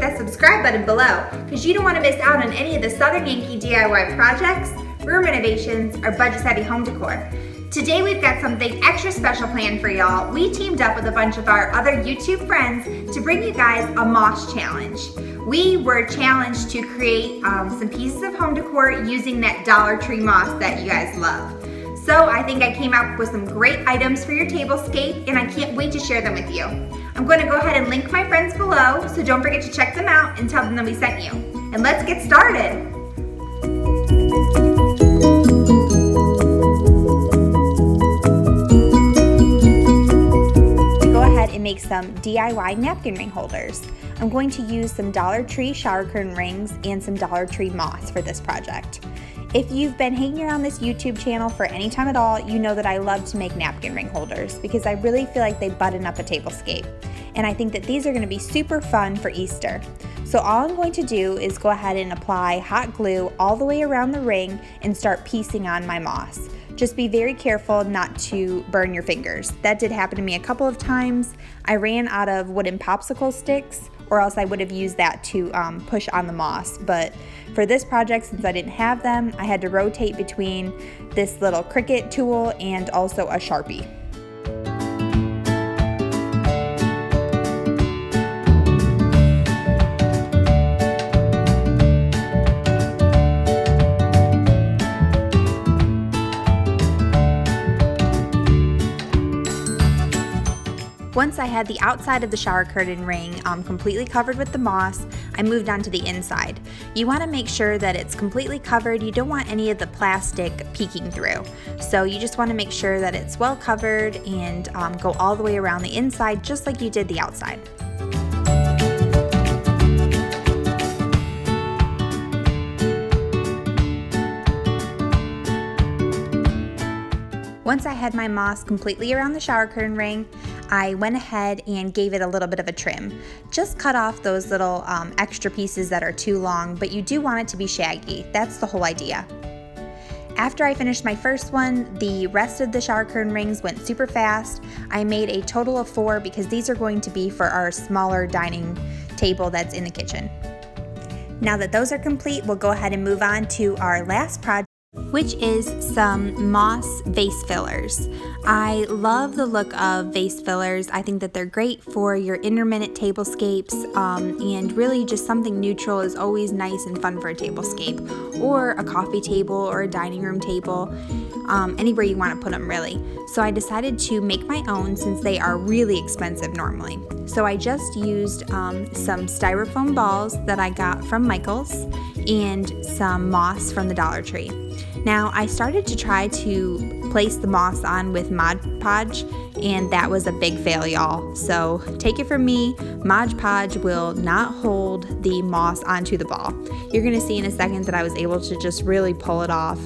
that subscribe button below because you don't want to miss out on any of the Southern Yankee DIY projects, room renovations, or budget-savvy home decor. Today we've got something extra special planned for y'all. We teamed up with a bunch of our other YouTube friends to bring you guys a moss challenge. We were challenged to create some pieces of home decor using that Dollar Tree moss that you guys love. So I think I came up with some great items for your tablescape, and I can't wait to share them with you. I'm going to go ahead and link my friends below, so don't forget to check them out and tell them that we sent you. And let's get started. And make some DIY napkin ring holders. I'm going to use some Dollar Tree shower curtain rings and some Dollar Tree moss for this project. If you've been hanging around this YouTube channel for any time at all, you know that I love to make napkin ring holders because I really feel like they button up a tablescape. And I think that these are going to be super fun for Easter. So all I'm going to do is go ahead and apply hot glue all the way around the ring and start piecing on my moss. Just be very careful not to burn your fingers. That did happen to me a couple of times. I ran out of wooden popsicle sticks, or else I would have used that to push on the moss. But for this project, since I didn't have them, I had to rotate between this little Cricut tool and also a Sharpie. Once I had the outside of the shower curtain ring completely covered with the moss, I moved on to the inside. You want to make sure that it's completely covered. You don't want any of the plastic peeking through. So you just want to make sure that it's well covered and go all the way around the inside just like you did the outside. Once I had my moss completely around the shower curtain ring, I went ahead and gave it a little bit of a trim. Just cut off those little extra pieces that are too long, but you do want it to be shaggy. That's the whole idea. After I finished my first one, the rest of the shower curtain rings went super fast. I made a total of 4 because these are going to be for our smaller dining table that's in the kitchen. Now that those are complete, we'll go ahead and move on to our last project, which is some moss vase fillers. I love the look of vase fillers. I think that they're great for your intermittent tablescapes, and really just something neutral is always nice and fun for a tablescape, or a coffee table or a dining room table, anywhere you want to put them really. So I decided to make my own since they are really expensive normally. So I just used some styrofoam balls that I got from Michael's and some moss from the Dollar Tree. Now I started to try to place the moss on with Mod Podge, and that was a big fail, y'all. So take it from me, Mod Podge will not hold the moss onto the ball. You're gonna see in a second that I was able to just really pull it off,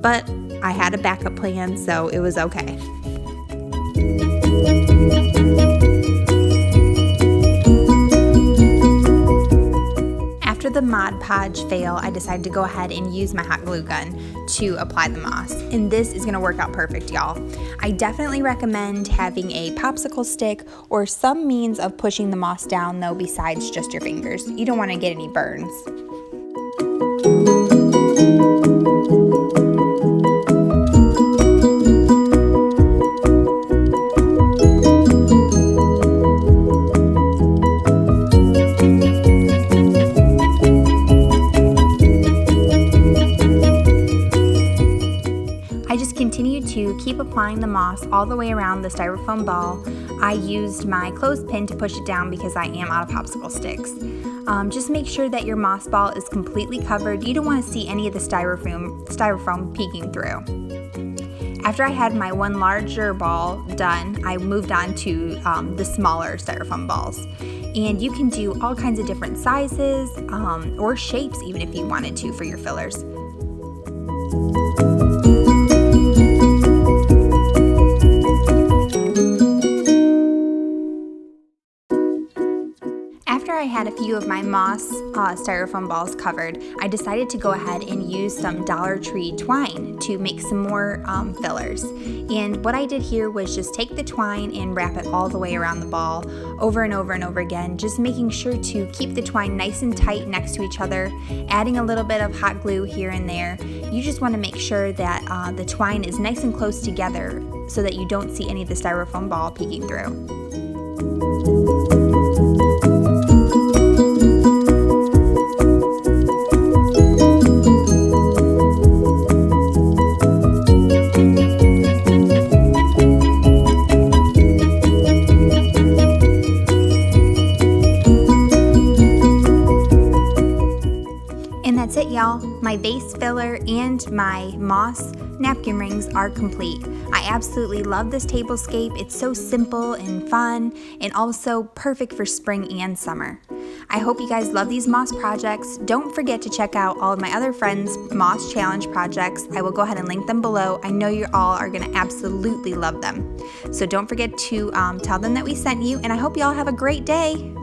but I had a backup plan, so it was okay. After the Mod Podge fail, I decided to go ahead and use my hot glue gun to apply the moss. And this is gonna work out perfect, y'all. I definitely recommend having a popsicle stick or some means of pushing the moss down though besides just your fingers. You don't wanna get any burns. Continue to keep applying the moss all the way around the styrofoam ball. I used my clothespin to push it down because I am out of popsicle sticks. Just make sure that your moss ball is completely covered. You don't want to see any of the styrofoam peeking through. After I had my one larger ball done, I moved on to the smaller styrofoam balls. And you can do all kinds of different sizes or shapes even if you wanted to for your fillers. After I had a few of my moss styrofoam balls covered, I decided to go ahead and use some Dollar Tree twine to make some more fillers. And what I did here was just take the twine and wrap it all the way around the ball over and over and over again, just making sure to keep the twine nice and tight next to each other, adding a little bit of hot glue here and there. You just want to make sure that the twine is nice and close together so that you don't see any of the styrofoam ball peeking through. And that's it, y'all. My vase filler and my moss napkin rings are complete. I absolutely love this tablescape. It's so simple and fun and also perfect for spring and summer. I hope you guys love these moss projects. Don't forget to check out all of my other friends' moss challenge projects. I will go ahead and link them below. I know you all are going to absolutely love them. So don't forget to tell them that we sent you, and I hope you all have a great day.